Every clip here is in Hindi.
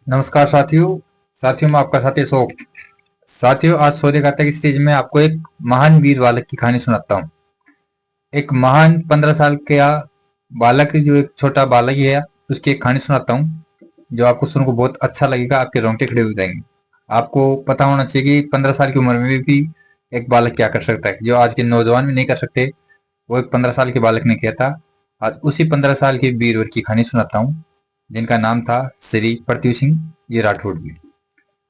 नमस्कार साथियों। साथियों मैं आपका साथी अशोक। साथियों आज सूर्य गाथा की सीरीज में आपको एक महान वीर बालक की कहानी सुनाता हूँ। एक महान 15 साल का बालक, जो एक छोटा बालक ही है, उसकी एक कहानी सुनाता हूँ जो आपको सुनकर बहुत अच्छा लगेगा। आपके रोंगटे खड़े हो जाएंगे। आपको पता होना चाहिए कि 15 साल की उम्र में भी एक बालक क्या कर सकता है, जो आज के नौजवान भी नहीं कर सकते, वो एक 15 साल के बालक ने किया था। आज उसी 15 साल के वीरवर की कहानी सुनाता हूँ, जिनका नाम था श्री पृथ्वी सिंह जी राठौड़ जी।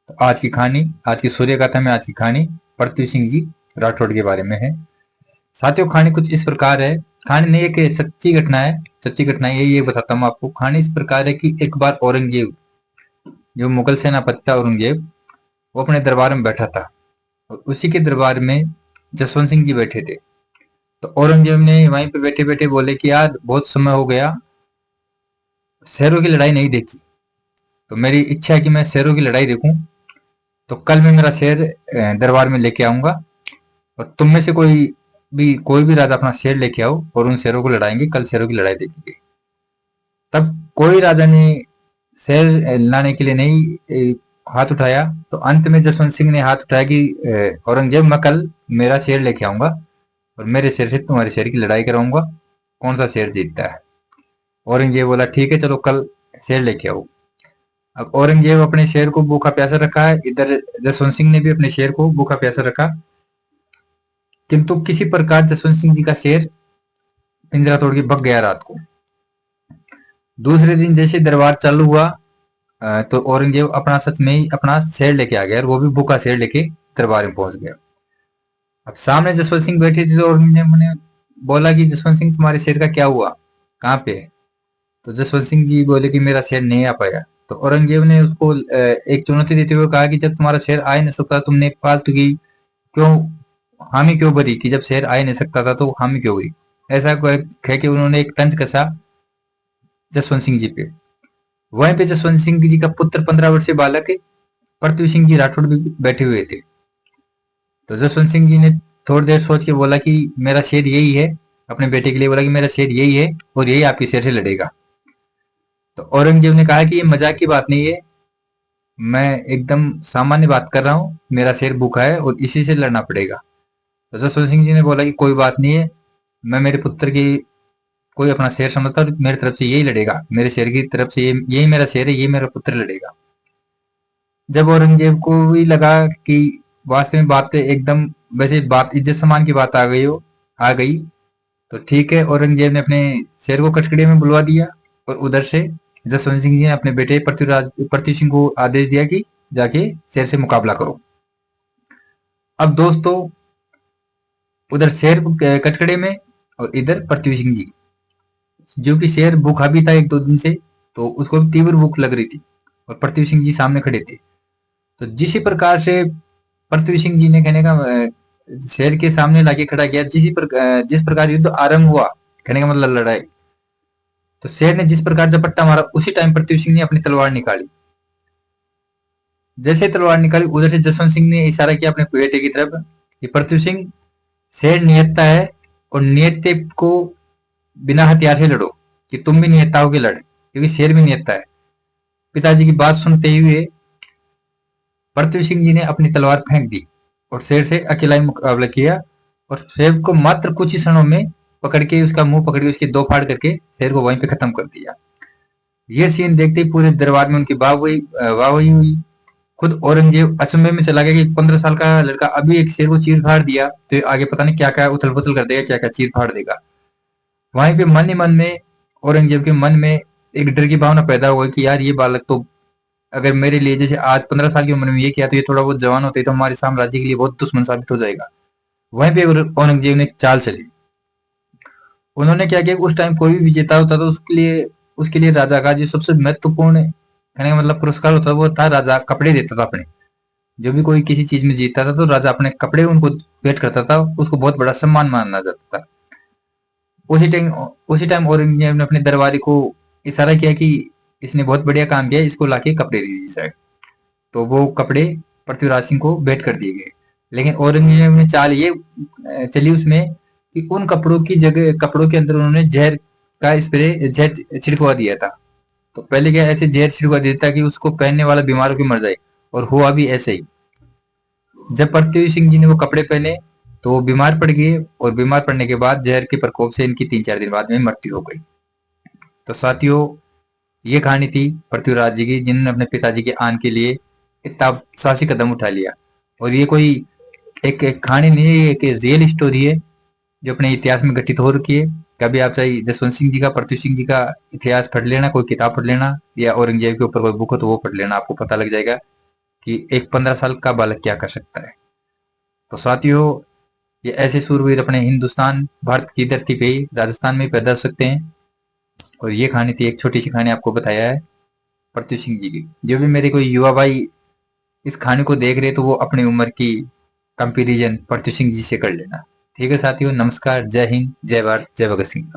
तो आज की कहानी, आज की सूर्य गाथा में आज की कहानी पृथ्वी सिंह जी राठौड़ के बारे में है। साथियों कहानी कुछ इस प्रकार है। कहानी नहीं है कि सच्ची घटना है, सच्ची घटना ये बताता हूँ आपको। कहानी इस प्रकार है कि एक बार औरंगजेब, जो मुगल सेनापति था औरंगजेब, वो अपने दरबार में बैठा था और उसी के दरबार में जसवंत सिंह जी बैठे थे। तो औरंगजेब ने वहीं पे बैठे बैठे बोले कि यार बहुत समय हो गया, शेरों की लड़ाई नहीं देखी, तो मेरी इच्छा है कि मैं शेरों की लड़ाई देखूं। तो कल मैं मेरा शेर दरबार में लेके आऊंगा और तुम में से कोई भी राजा अपना शेर लेके आओ और उन शेरों को लड़ाएंगे। कल शेरों की लड़ाई देखेंगे। तब कोई राजा ने शेर लाने के लिए नहीं हाथ उठाया। तो अंत में जसवंत सिंह ने हाथ उठाया कि औरंगजेब, मैं कल मेरा शेर लेके आऊंगा और मेरे शेर से तुम्हारे शेर की लड़ाई कराऊंगा, कौन सा शेर जीतता है। औरंगजेब बोला ठीक है, चलो कल शेर लेके आओ। अब औरंगजेब अपने शेर को भूखा प्यासा रखा है, इधर जसवंत सिंह ने भी अपने शेर को भूखा प्यासा रखा। किंतु किसी प्रकार जसवंत सिंह जी का शेर पिंजरा तोड़ के भग गया रात को। दूसरे दिन जैसे दरबार चालू हुआ, तो औरंगजेब अपना सच में ही अपना शेर लेके आ गया और वो भी भूखा शेर लेके दरबार में पहुंच गया। अब सामने जसवंत सिंह बैठे थे, तो औरंगजेब ने बोला कि जसवंत सिंह तुम्हारे शेर का क्या हुआ, कहाँ पे है? तो जसवंत सिंह जी बोले कि मेरा शेर नहीं आ पाया। तो औरंगजेब ने उसको एक चुनौती देते हुए कहा कि जब तुम्हारा शेर आ ही नहीं सकता, तुमने फालतू की क्यों हामी क्यों भरी, कि जब शेर आ ही नहीं सकता था तो हामी क्यों हुई। ऐसा कह के उन्होंने एक तंज कसा जसवंत सिंह जी पे। वहीं पे जसवंत सिंह जी का पुत्र 15 वर्षीय बालक पृथ्वी सिंह जी राठौड़ भी बैठे हुए थे। तो जसवंत सिंह जी ने थोड़ी देर सोच के बोला कि मेरा शेर यही है, अपने बेटे के लिए बोला कि मेरा शेर यही है और यही आपके शेर से लड़ेगा। तो औरंगजेब ने कहा कि ये मजाक की बात नहीं है, मैं एकदम सामान्य बात कर रहा हूँ, मेरा शेर भूखा है और इसी से लड़ना पड़ेगा। तो जसवंत सिंह जी ने बोला कि कोई बात नहीं है, मैं मेरे पुत्र की कोई अपना शेर समझता और मेरी तरफ से यही लड़ेगा, मेरे शेर की तरफ से यही मेरा शेर है, ये मेरा पुत्र लड़ेगा। जब औरंगजेब को भी लगा कि वास्तव में बात एकदम वैसे बात इज्जत सम्मान की बात आ गई, तो ठीक है, औरंगजेब ने अपने शेर को कटकड़े में बुलवा दिया और उधर से जसवंत सिंह जी ने अपने बेटे पृथ्वी सिंह को आदेश दिया कि जाके शेर से मुकाबला करो। अब दोस्तों, उधर शेर कटकड़े में और इधर पृथ्वी सिंह जी, जो कि शेर भूखा भी था 1-2 दिन से, तो उसको तीव्र भूख लग रही थी और पृथ्वी सिंह जी सामने खड़े थे। तो जिस प्रकार से पृथ्वी सिंह जी ने कहने का शेर के सामने लाके खड़ा किया, जिस प्रकार युद्ध आरंभ हुआ, कहने का मतलब लड़ाई, तो शेर ने जिस प्रकार झपट्टा मारा, उसी टाइम पृथ्वी सिंह ने अपनी तलवार निकाली। जैसे तलवार निकाली, उधर से जसवंत सिंह ने इशारा किया अपने बेटे की तरफ कि पृथ्वी सिंह, शेर निहत्था है और निहत्थे को बिना हथियार से लड़ो, कि तुम भी निहत्था होकर लड़, क्योंकि शेर भी निहत्था है। पिताजी की बात सुनते हुए पृथ्वी सिंह जी ने अपनी तलवार फेंक दी और शेर से अकेला ही मुकाबला किया और शेर को मात्र कुछ ही क्षणों में पकड़ के, उसका मुंह पकड़ के उसके 2 फाड़ करके शेर को वहीं पे खत्म कर दिया। ये सीन देखते ही पूरे दरबार में उनकी वाहवाही हुई। खुद औरंगजेब अचंभे में चला गया कि 15 साल का लड़का अभी एक शेर को चीर फाड़ दिया, तो आगे पता नहीं क्या क्या उथल पुथल कर देगा, क्या क्या चीर फाड़ देगा। वहीं पे मन ही मन में औरंगजेब के मन में एक डर की भावना पैदा हुआ कि यार ये बालक तो अगर मेरे लिए जैसे आज 15 साल की उम्र में ये किया, तो ये थोड़ा बहुत जवान होते तो हमारे साम्राज्य के लिए बहुत दुश्मन साबित हो जाएगा। वहीं पे औरंगजेब ने एक चाल चली। उन्होंने क्या किया, उस टाइम कोई भी विजेता होता तो उसके लिए राजा का जो सबसे महत्वपूर्ण कहने का मतलब पुरस्कार होता वो था, राजा कपड़े देता था अपने। जो भी कोई किसी चीज में जीतता था, तो राजा अपने कपड़े उनको भेंट करता था, उसको बहुत बड़ा सम्मान माना जाता था। उसी टाइम औरंगजेब ने अपने दरबारी को इशारा किया कि इसने बहुत बढ़िया काम किया, इसको लाके कपड़े दे दीजिए। तो वो कपड़े पृथ्वीराज सिंह को भेंट कर दिए गए। लेकिन औरंगजेब ने चाल ये चली उसमें कि उन कपड़ों की जगह, कपड़ों के अंदर उन्होंने जहर का स्प्रे, जहर छिड़कवा दिया था। तो पहले क्या ऐसे जहर छिड़का देता कि उसको पहनने वाला बीमार होकर मर जाए, और हुआ भी ऐसे ही। जब पृथ्वी सिंह जी ने वो कपड़े पहने तो वो बीमार पड़ गए, और बीमार पड़ने के बाद जहर के प्रकोप से इनकी 3-4 दिन बाद में मृत्यु हो गई। तो साथियों, ये कहानी थी पृथ्वीराज जी की, जिन्होंने अपने पिताजी के आन के लिए इतना साहसी कदम उठा लिया। और ये कोई एक कहानी नहीं है, एक रियल स्टोरी है जो अपने इतिहास में घटित हो रखी है। कभी आप चाहे जसवंत सिंह जी का, पृथ्वी सिंह जी का इतिहास पढ़ लेना, कोई किताब पढ़ लेना, या औरंगजेब के ऊपर कोई बुक हो तो वो पढ़ लेना, आपको पता लग जाएगा कि एक 15 साल का बालक क्या कर सकता है। तो साथियों, ये ऐसे सूरवीर अपने हिंदुस्तान भारत की धरती पे ही, राजस्थान में ही पैदा हो सकते हैं। और ये कहानी थी, एक छोटी सी कहानी आपको बताया है पृथ्वी सिंह जी की। जो भी मेरे कोई युवा भाई इस कहानी को देख रहे हैं तो वो अपनी उम्र की कंपैरिजन पृथ्वी सिंह जी से कर लेना। ठीक है साथियों, नमस्कार, जय हिंद, जय भारत, जय भगत सिंह।